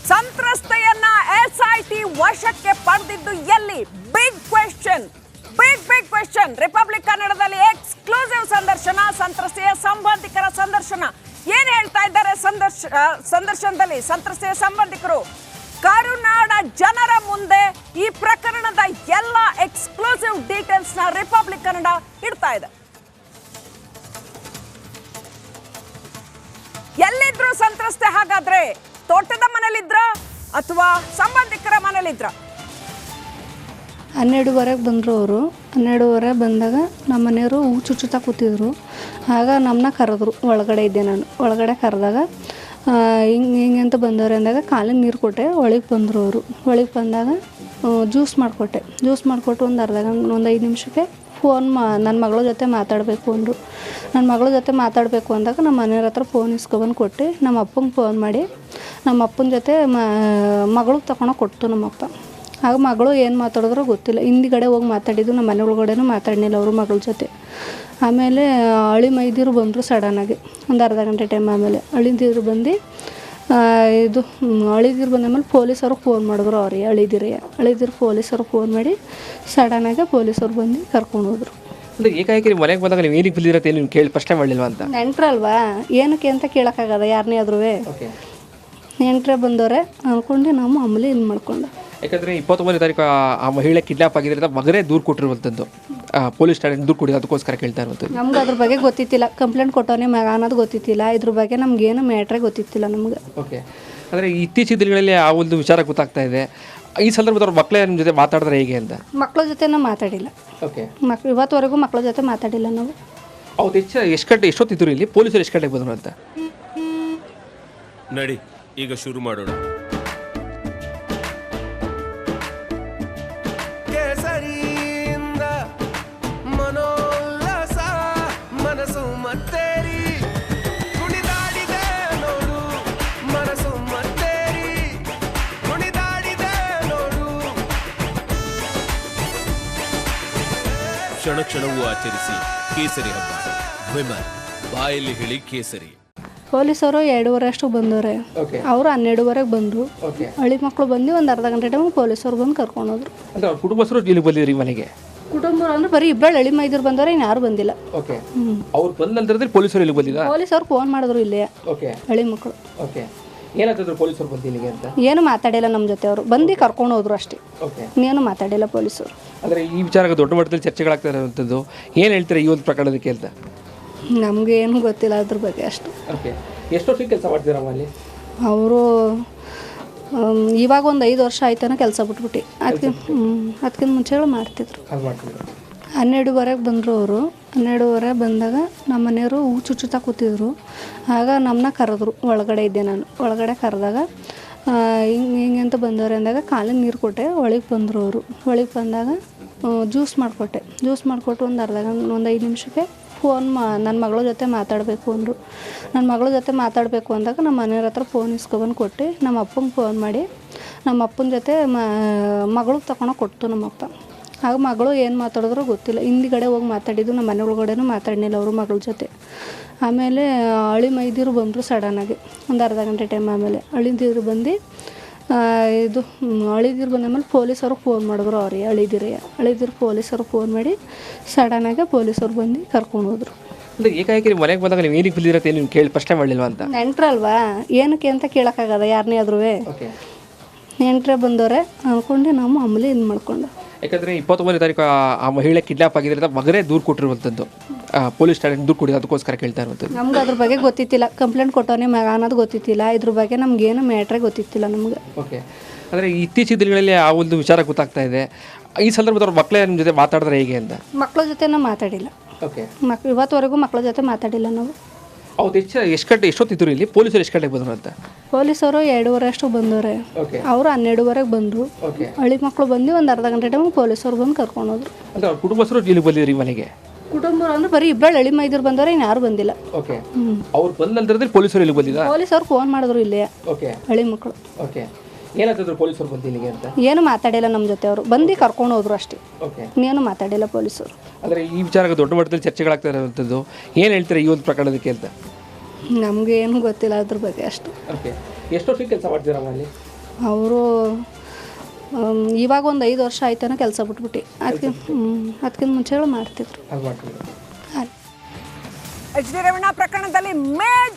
ಸಂತ್ರಸ್ತೆಯನ್ನ SIT ವಶಕ್ಕೆ ಪಡೆದಿದ್ದು ಎಲ್ಲಿ? Big question. ರಿಪಬ್ಲಿಕ್ ಕನ್ನಡದಲ್ಲಿ ಎಕ್ಸ್ಕ್ಲೂಸಿವ್ ಸಂದರ್ಶನ, ಸಂತ್ರಸ್ತೆಯ ಸಂಬಂಧಿಕರ ಸಂದರ್ಶನ. ಏನ್ ಹೇಳ್ತಾ ಇದ್ದಾರೆ ಸಂದರ್ಶನದಲ್ಲಿ ಸಂತ್ರಸ್ತೆಯ ಸಂಬಂಧಿಕರು? ಕರುನಾಡ ಜನರ ಮುಂದೆ ಈ ಪ್ರಕರಣದ ಎಲ್ಲ ಎಕ್ಸ್ಕ್ಲೂಸಿವ್ ಡೀಟೇಲ್ಸ್ ನ ರಿಪಬ್ಲಿಕ್ ಕನ್ನಡ ಇಡ್ತಾ ಇದೆ. ಎಲ್ಲಿದ್ರು ಸಂತ್ರಸ್ತೆ? ಹಾಗಾದ್ರೆ ತೋಟದ ಮನೇಲಿದ್ರ ಅಥವಾ ಸಂಬಂಧಿಕರ ಮನೇಲಿದ್ರ? 12:30 ಬಂದರು ಅವರು. 12:30 ಬಂದಾಗ ನಮ್ಮ ಮನೆಯವರು ಹೂ ಚುಚ್ಚುತ್ತಾ ಕೂತಿದ್ರು. ಆಗ ನಮ್ಮನ್ನ ಕರೆದ್ರು. ಒಳಗಡೆ ಇದ್ದೆ ನಾನು. ಒಳಗಡೆ ಕರೆದಾಗ ಹಿಂಗೆ ಅಂತ ಬಂದವ್ರೆ ಅಂದಾಗ ಕಾಲಿಗೆ ನೀರು ಕೊಟ್ಟೆ. ಒಳಗೆ ಬಂದರು ಅವರು. ಒಳಗೆ ಬಂದಾಗ ಜ್ಯೂಸ್ ಮಾಡಿಕೊಟ್ಟು ಒಂದು ಒಂದು 5 ನಿಮಿಷಕ್ಕೆ ನನ್ನ ಮಗಳ ಜೊತೆ ಮಾತಾಡಬೇಕು ಅಂದರು. ನನ್ನ ಮಗಳ ಜೊತೆ ಮಾತಾಡಬೇಕು ಅಂದಾಗ ನಮ್ಮ ಮನೆಯವ್ರ ಹತ್ರ ಫೋನ್ ಇಸ್ಕೊಬಂದು ಕೊಟ್ಟು ನಮ್ಮ ಅಪ್ಪಂಗೆ ಫೋನ್ ಮಾಡಿ ನಮ್ಮ ಅಪ್ಪನ ಜೊತೆ ಮಗಳಿಗೆ ತಗೊಂಡೋಗಿ ಕೊಟ್ಟು ನಮ್ಮಪ್ಪ. ಆಗ ಮಗಳು ಏನು ಮಾತಾಡಿದ್ರೋ ಗೊತ್ತಿಲ್ಲ. ಹಿಂದಿಗಡೆ ಹೋಗಿ ಮಾತಾಡಿದ್ದು, ನಮ್ಮ ಮನೆ ಒಳಗಡೆನೂ ಮಾತಾಡಿನಿಲ್ಲ ಅವರು ಮಗಳ ಜೊತೆ. ಆಮೇಲೆ ಅಳಿ ಮೈದಿರು ಬಂದರು ಸಡನ್ನಾಗಿ ಒಂದು ಅರ್ಧ ಗಂಟೆ ಟೈಮ್. ಆಮೇಲೆ ಅಳಿದಿರು ಬಂದು ಅಳಿದಿರು ಬಂದಾದ್ಮೇಲೆ ಪೊಲೀಸವ್ರಿಗೆ ಫೋನ್ ಮಾಡಿದ್ರು. ಅವ್ರಿಗೆ ಅಳಿದಿರು ಪೊಲೀಸವ್ರಿಗೆ ಫೋನ್ ಮಾಡಿ ಸಡನ್ನಾಗಿ ಪೊಲೀಸವ್ರು ಬಂದು ಕರ್ಕೊಂಡು ಹೋದ್ರು. ಅಂದರೆ ಏಕಾಏಕಿ ಮನೆಗೆ ಬಂದಾಗ ನೀವು ಏನಕ್ಕೆ ಬಿದ್ದಿರತ್ತೆ ನೀವು ಕೇಳಿ ಪ್ರಶ್ನೆ ಮಾಡಲಿಲ್ವಾ ಅಂತ? ನೆಂಟ್ರಲ್ವಾ, ಏನಕ್ಕೆ ಅಂತ ಕೇಳೋಕ್ಕಾಗದ ಯಾರನ್ನೇ ಆದ್ರೂ. ನೆಂಟ್ರೆ ಬಂದವ್ರೆ ಅಂದ್ಕೊಂಡು ನಾವು ಮಾಮೂಲಿ ಇದು ಮಾಡ್ಕೊಂಡು. ಯಾಕಂದರೆ 29ನೇ ತಾರೀಕು ಆ ಮಹಿಳೆ ಕಿಡ್ನಾಪ್ ಆಗಿದ್ದರಿಂದ ಮಗನೇ ದೂರು ಕೊಟ್ಟಿರುವಂಥದ್ದು, ಪೊಲೀಸ್ ಠಾಣೆ ದೂರು ಕೊಡಿ, ಅದಕ್ಕೋಸ್ಕರ ಕೇಳ್ತಾ ಇರುವಂಥದ್ದು. ನಮ್ಗೆ ಅದ್ರ ಬಗ್ಗೆ ಗೊತ್ತಿತ್ತಿಲ್ಲ. ಕಂಪ್ಲೇಂಟ್ ಕೊಟ್ಟವನೇ ಮಗ ಅನ್ನೋದು ಗೊತ್ತಿತ್ತಿಲ್ಲ. ಇದ್ರ ಬಗ್ಗೆ ನಮಗೇನು ಮ್ಯಾಟ್ರೇ ಗೊತ್ತಿತ್ತಿಲ್ಲ ನಮ್ಗೆ. ಓಕೆ. ಅಂದರೆ ಇತ್ತೀಚಿನ ದಿನಗಳಲ್ಲಿ ಆ ಒಂದು ವಿಚಾರ ಗೊತ್ತಾಗ್ತಾ ಇದೆ. ಈ ಸಂದರ್ಭದಲ್ಲಿ ಅವ್ರ ಮಕ್ಕಳೇ ನಿಮ್ಮ ಜೊತೆ ಮಾತಾಡಿದ್ರೆ ಹೇಗೆ ಅಂತ? ಮಕ್ಕಳ ಜೊತೆ ನಾವು ಮಾತಾಡಿಲ್ಲ. ಓಕೆ. ಇವತ್ತುವರೆಗೂ ಮಕ್ಕಳ ಜೊತೆ ಮಾತಾಡಿಲ್ಲ ನಾವು. ಅವತ್ತು ಎಷ್ಟೊತ್ತಿದ್ರು ಇಲ್ಲಿ? ಪೊಲೀಸರು ಎಷ್ಟು ಗಂಟೆಗೆ ಬಂದರು ಅಂತ? ನಡಿ ಈಗ ಶುರು ಮಾಡೋಣ. ಕೇಸರಿಯಿಂದ ಮನೋಲ್ಲಾಸ ಮನಸ್ಸು ಮತ್ತೇರಿ ಕುಣಿದಾಡಿದೆ ನೋಡು, ಮನಸ್ಸು ಮತ್ತೇರಿ ಕುಣಿದಾಡಿದೆ ನೋಡು. ಕ್ಷಣ ಕ್ಷಣವೂ ಆಚರಿಸಿ ಕೇಸರಿ ಹಬ್ಬ. ವಿಮಲ್ ಬಾಯಲ್ಲಿ ಹೇಳಿ ಕೇಸರಿ. ಪೊಲೀಸವರು 2:30 ಅಷ್ಟು ಬಂದವ್ರೆ. ಅವರು 12:30 ಬಂದರು. ಹಳ್ಳಿ ಮಕ್ಕಳು ಬಂದು ಒಂದು ಅರ್ಧ ಗಂಟೆ ಟೈಮ್ ಪೊಲೀಸವ್ರು ಬಂದು ಕರ್ಕೊಂಡು ಹೋದ್ರು. ಕುಟುಂಬಸ್ಥರು ಇಲ್ಲಿ ಬಂದಿದ್ರಿ ಮನೆಗೆ? ಕುಟುಂಬರು ಅಂದ್ರೆ ಬರೀ ಇಬ್ಬರು ಹಳ್ಳಿ ಮೈದೂರು ಬಂದವ್ರೆ, ಇನ್ಯಾರು ಬಂದಿಲ್ಲ. ಅವ್ರು ಬಂದ ನಂತರದಲ್ಲಿ ಪೊಲೀಸರು ಇಲ್ಲಿ ಬಂದಿಲ್ಲ? ಪೊಲೀಸವ್ರು ಫೋನ್ ಮಾಡಿದ್ರು ಇಲ್ಲೇ ಹಳ್ಳಿ ಮಕ್ಕಳು. ಏನಾದ್ರು ಪೊಲೀಸರು ಬಂದು ಇಲ್ಲಿಗೆ ಅಂತ? ಏನು ಮಾತಾಡಿಲ್ಲ ನಮ್ಮ ಜೊತೆ. ಅವರು ಬಂದು ಕರ್ಕೊಂಡು ಹೋದ್ರು ಅಷ್ಟೇ. ಇನ್ನೇನು ಮಾತಾಡಿಲ್ಲ ಪೊಲೀಸರು. ಅಂದರೆ ಈ ವಿಚಾರಕ್ಕೆ ದೊಡ್ಡ ಮಟ್ಟದಲ್ಲಿ ಚರ್ಚೆಗಳಾಗ್ತಾ ಇರುವಂಥದ್ದು. ಏನು ಹೇಳ್ತಾರೆ ಈ ಒಂದು ಪ್ರಕರಣದಕ್ಕೆ ಅಂತ? ನಮಗೆ ಏನು ಗೊತ್ತಿಲ್ಲ ಅದ್ರ ಬಗ್ಗೆ ಅಷ್ಟು. ಎಷ್ಟು ವರ್ಷಕ್ಕೆ ಕೆಲಸ ಮಾಡ್ತೀರಮ್ಮ ಅಲ್ಲಿ? ಅವರು ಇವಾಗ ಒಂದು 5 ವರ್ಷ ಆಯ್ತಾನ ಕೆಲಸ ಬಿಟ್ಬಿಟ್ಟು. ಅದಕ್ಕಿಂತ ಮುಂಚೆಗಳು ಮಾಡ್ತಿದ್ರು. 12:30 ಬಂದರು ಅವರು. 12:30 ಬಂದಾಗ ನಮ್ಮ ಮನೆಯವರು ಹೂ ಚುಚ್ಚುತ್ತಾ ಕೂತಿದ್ರು. ಆಗ ನಮ್ಮನ್ನ ಕರೆದ್ರು. ಒಳಗಡೆ ಇದ್ದೆ ನಾನು. ಒಳಗಡೆ ಕರೆದಾಗ ಹಿಂಗೆ ಅಂತ ಬಂದವ್ರೆ ಅಂದಾಗ ಕಾಲಿಗೆ ನೀರು ಕೊಟ್ಟೆ. ಒಳಗೆ ಬಂದರು ಅವರು. ಒಳಗೆ ಬಂದಾಗ ಜ್ಯೂಸ್ ಮಾಡಿಕೊಟ್ಟು ಒಂದು ಒಂದು 5 ನಿಮಿಷಕ್ಕೆ ನನ್ನ ಮಗಳ ಜೊತೆ ಮಾತಾಡಬೇಕು ಅಂದರು. ನನ್ನ ಮಗಳ ಜೊತೆ ಮಾತಾಡಬೇಕು ಅಂದಾಗ ನಮ್ಮ ಮನೆಯವ್ರ ಹತ್ರ ಫೋನ್ ಇಸ್ಕೊಬಂದು ಕೊಟ್ಟು ನಮ್ಮ ಅಪ್ಪಂಗೆ ಫೋನ್ ಮಾಡಿ ನಮ್ಮ ಅಪ್ಪನ ಜೊತೆ ಮಗಳಿಗೆ ತಗೊಂಡೋಗಿ ಕೊಟ್ಟು ನಮ್ಮಪ್ಪ. ಆಗ ಮಗಳು ಏನು ಮಾತಾಡಿದ್ರೋ ಗೊತ್ತಿಲ್ಲ. ಹಿಂದಿಗಡೆ ಹೋಗಿ ಮಾತಾಡಿದ್ದು, ನಮ್ಮ ಮನೆ ಒಳಗಡೆನೂ ಮಾತಾಡಿನಿಲ್ಲ ಅವರು ಮಗಳ ಜೊತೆ. ಆಮೇಲೆ ಅಳಿ ಮೈದಿರು ಬಂದರು ಸಡನ್ನಾಗಿ ಒಂದು ಅರ್ಧ ಗಂಟೆ ಟೈಮ್. ಆಮೇಲೆ ಅಳಿದಿರು ಬಂದು ಅಳಿದಿರು ಬಂದಾದ್ಮೇಲೆ ಪೊಲೀಸವ್ರಿಗೆ ಫೋನ್ ಮಾಡಿದ್ರು. ಅವ್ರಿಗೆ ಅಳಿದಿರು ಪೊಲೀಸವ್ರಿಗೆ ಫೋನ್ ಮಾಡಿ ಸಡನ್ನಾಗಿ ಪೊಲೀಸವ್ರು ಬಂದು ಕರ್ಕೊಂಡು ಹೋದ್ರು. ಅಂದರೆ ಏಕಾಏಕಿ ಮನೆಗೆ ಬಂದಾಗ ನೀವು ಏನಕ್ಕೆ ಬಿದ್ದಿರತ್ತೆ ನೀವು ಕೇಳಿ ಪ್ರಶ್ನೆ ಮಾಡಲಿಲ್ವಾ ಅಂತ? ನೆಂಟ್ರಲ್ವಾ, ಏನಕ್ಕೆ ಅಂತ ಕೇಳೋಕ್ಕಾಗದ ಯಾರನ್ನೇ ಆದ್ರೂ. ನೆಂಟ್ರೆ ಬಂದವ್ರೆ ಅಂದ್ಕೊಂಡು ನಾವು ಮಾಮೂಲಿ ಇದು ಮಾಡ್ಕೊಂಡು. ಯಾಕಂದರೆ 29ನೇ ತಾರೀಕು ಆ ಮಹಿಳೆ ಕಿಡ್ನಾಪ್ ಆಗಿದ್ದರಿಂದ ಮಗನೇ ದೂರು ಕೊಟ್ಟಿರುವಂಥದ್ದು, ಪೊಲೀಸ್ ಠಾಣೆ ದೂರು ಕೊಡಿ, ಅದಕ್ಕೋಸ್ಕರ ಕೇಳ್ತಾ ಇರುವಂಥದ್ದು. ನಮ್ಗೆ ಅದ್ರ ಬಗ್ಗೆ ಗೊತ್ತಿತ್ತಿಲ್ಲ. ಕಂಪ್ಲೇಂಟ್ ಕೊಟ್ಟವನೇ ಮಗ ಅನ್ನೋದು ಗೊತ್ತಿತ್ತಿಲ್ಲ. ಇದ್ರ ಬಗ್ಗೆ ನಮಗೇನು ಮ್ಯಾಟ್ರೇ ಗೊತ್ತಿತ್ತಿಲ್ಲ ನಮ್ಗೆ. ಓಕೆ. ಅಂದರೆ ಇತ್ತೀಚಿನ ದಿನಗಳಲ್ಲಿ ಆ ಒಂದು ವಿಚಾರ ಗೊತ್ತಾಗ್ತಾ ಇದೆ. ಈ ಸಂದರ್ಭದಲ್ಲಿ ಅವ್ರ ಮಕ್ಕಳೇ ನಿಮ್ಮ ಜೊತೆ ಮಾತಾಡಿದ್ರೆ ಹೇಗೆ ಅಂತ? ಮಕ್ಕಳ ಜೊತೆ ನಾವು ಮಾತಾಡಿಲ್ಲ. ಇವತ್ತುವರೆಗೂ ಮಕ್ಕಳ ಜೊತೆ ಮಾತಾಡಿಲ್ಲ ನಾವು. ಅವತ್ತು ಎಷ್ಟೊತ್ತಿದ್ರು ಇಲ್ಲಿ? ಪೊಲೀಸರು ಎಷ್ಟು ಗಂಟೆಗೆ ಬಂದರು ಅಂತ? ಪೊಲೀಸವರು 2:30 ಅಷ್ಟು ಬಂದವ್ರೆ. ಅವರು 12:30 ಬಂದರು. ಹಳ್ಳಿ ಮಕ್ಕಳು ಬಂದು ಒಂದು ಅರ್ಧ ಗಂಟೆ ಟೈಮ್ ಪೊಲೀಸವ್ರು ಬಂದು ಕರ್ಕೊಂಡು ಹೋದ್ರು. ಅಂದರೆ ಅವ್ರ ಕುಟುಂಬಸ್ಥರು ಇಲ್ಲಿ ಬಂದಿದ್ರಿ ಮನೆಗೆ? ಕುಟುಂಬರು ಅಂದ್ರೆ ಬರೀ ಇಬ್ಬರು ಹಳ್ಳಿ ಮೈದೂರು ಬಂದವ್ರೆ, ಇನ್ಯಾರು ಬಂದಿಲ್ಲ. ಅವ್ರು ಬಂದ ನಂತರದಲ್ಲಿ ಪೊಲೀಸರು ಇಲ್ಲಿ ಬಂದಿಲ್ಲ? ಪೊಲೀಸವ್ರು ಫೋನ್ ಮಾಡಿದ್ರು ಇಲ್ಲೇ ಹಳ್ಳಿ ಮಕ್ಕಳು. ಏನಾದ್ರು ಪೊಲೀಸರು ಬಂದು ಇಲ್ಲಿಗೆ ಅಂತ? ಏನು ಮಾತಾಡಿಲ್ಲ ನಮ್ಮ ಜೊತೆ. ಅವರು ಬಂದು ಕರ್ಕೊಂಡು ಹೋದ್ರು ಅಷ್ಟೇ. ಇನ್ನೇನು ಮಾತಾಡಿಲ್ಲ ಪೊಲೀಸರು. ಅಂದರೆ ಈ ವಿಚಾರಕ್ಕೆ ದೊಡ್ಡ ಮಟ್ಟದಲ್ಲಿ ಚರ್ಚೆಗಳಾಗ್ತಾ ಇರುವಂಥದ್ದು. ಏನು ಹೇಳ್ತಾರೆ ಈ ಒಂದು ಪ್ರಕರಣದಕ್ಕೆ ಅಂತ? ನಮಗೆ ಏನು ಗೊತ್ತಿಲ್ಲ ಅದ್ರ ಬಗ್ಗೆ ಅಷ್ಟು. ಎಷ್ಟು ವರ್ಷಕ್ಕೆ ಕೆಲಸ ಮಾಡ್ತೀರಮ್ಮ ಅಲ್ಲಿ? ಅವರು ಇವಾಗ ಒಂದು 5 ವರ್ಷ ಆಯ್ತಾನ ಕೆಲಸ ಬಿಟ್ಬಿಟ್ಟು ಅದಕ್ಕಿಂತ ಮುಂಚೆಗಳು ಮಾಡ್ತಿದ್ರು. ಎಚ್ ಡಿ ರೇವಣ್ಣ ಪ್ರಕರಣದಲ್ಲಿ ಮೇಜರ್